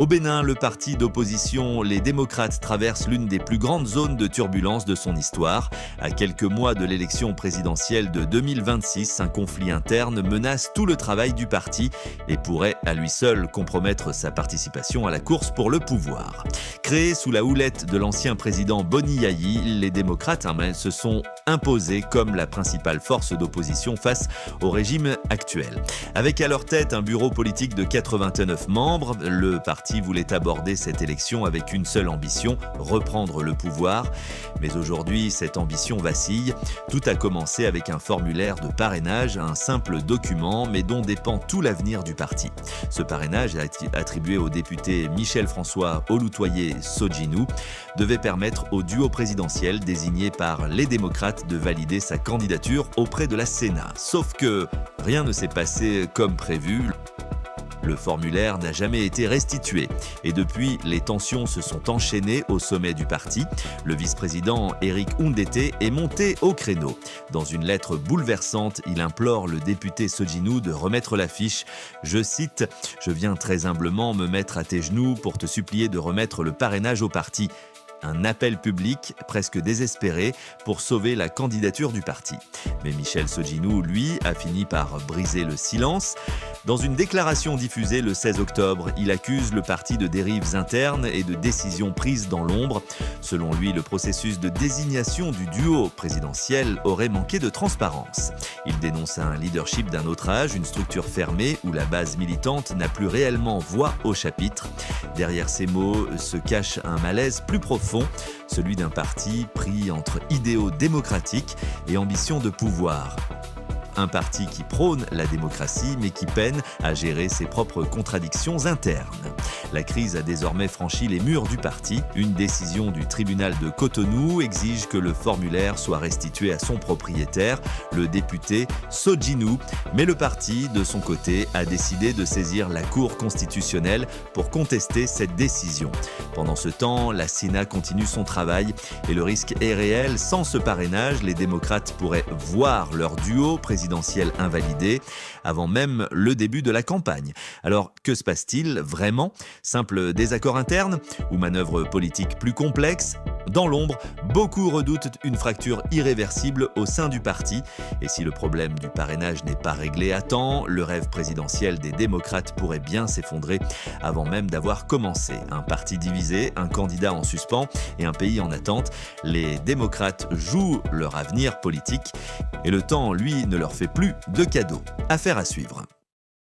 Au Bénin, le parti d'opposition Les Démocrates traverse l'une des plus grandes zones de turbulence de son histoire. À quelques mois de l'élection présidentielle de 2026, un conflit interne menace tout le travail du parti et pourrait à lui seul compromettre sa participation à la course pour le pouvoir. Créé sous la houlette de l'ancien président Boni Yayi, les démocrates se sont imposés comme la principale force d'opposition face au régime actuel. Avec à leur tête un bureau politique de 89 membres, le parti voulait aborder cette élection avec une seule ambition, reprendre le pouvoir. Mais aujourd'hui, cette ambition vacille. Tout a commencé avec un formulaire de parrainage, un simple document, mais dont dépend tout l'avenir du parti. Ce parrainage, attribué au député Michel-François Olutoye-Sodjinou, devait permettre au duo présidentiel désigné par les démocrates de valider sa candidature auprès de la Sénat. Sauf que rien ne s'est passé comme prévu. Le formulaire n'a jamais été restitué. Et depuis, les tensions se sont enchaînées au sommet du parti. Le vice-président Éric Oundété est monté au créneau. Dans une lettre bouleversante, il implore le député Sodjinou de remettre la fiche. Je cite « Je viens très humblement me mettre à tes genoux pour te supplier de remettre le parrainage au parti ». Un appel public presque désespéré pour sauver la candidature du parti. Mais Michel Sodjinou, lui, a fini par briser le silence. Dans une déclaration diffusée le 16 octobre, il accuse le parti de dérives internes et de décisions prises dans l'ombre. Selon lui, le processus de désignation du duo présidentiel aurait manqué de transparence. Il dénonce un leadership d'un autre âge, une structure fermée où la base militante n'a plus réellement voix au chapitre. Derrière ces mots se cache un malaise plus profond, celui d'un parti pris entre idéaux démocratiques et ambition de pouvoir. Un parti qui prône la démocratie mais qui peine à gérer ses propres contradictions internes. La crise a désormais franchi les murs du parti. Une décision du tribunal de Cotonou exige que le formulaire soit restitué à son propriétaire, le député Sodjinou. Mais le parti, de son côté, a décidé de saisir la Cour constitutionnelle pour contester cette décision. Pendant ce temps, la Sénat continue son travail et le risque est réel. Sans ce parrainage, les démocrates pourraient voir leur duo présidentiel invalidé avant même le début de la campagne. Alors, que se passe-t-il vraiment ? Simple désaccord interne ou manœuvre politique plus complexe ? Dans l'ombre, beaucoup redoutent une fracture irréversible au sein du parti. Et si le problème du parrainage n'est pas réglé à temps, le rêve présidentiel des démocrates pourrait bien s'effondrer avant même d'avoir commencé. Un parti divisé, un candidat en suspens et un pays en attente. Les démocrates jouent leur avenir politique et le temps, lui, ne leur fait plus de cadeaux. Affaire à suivre.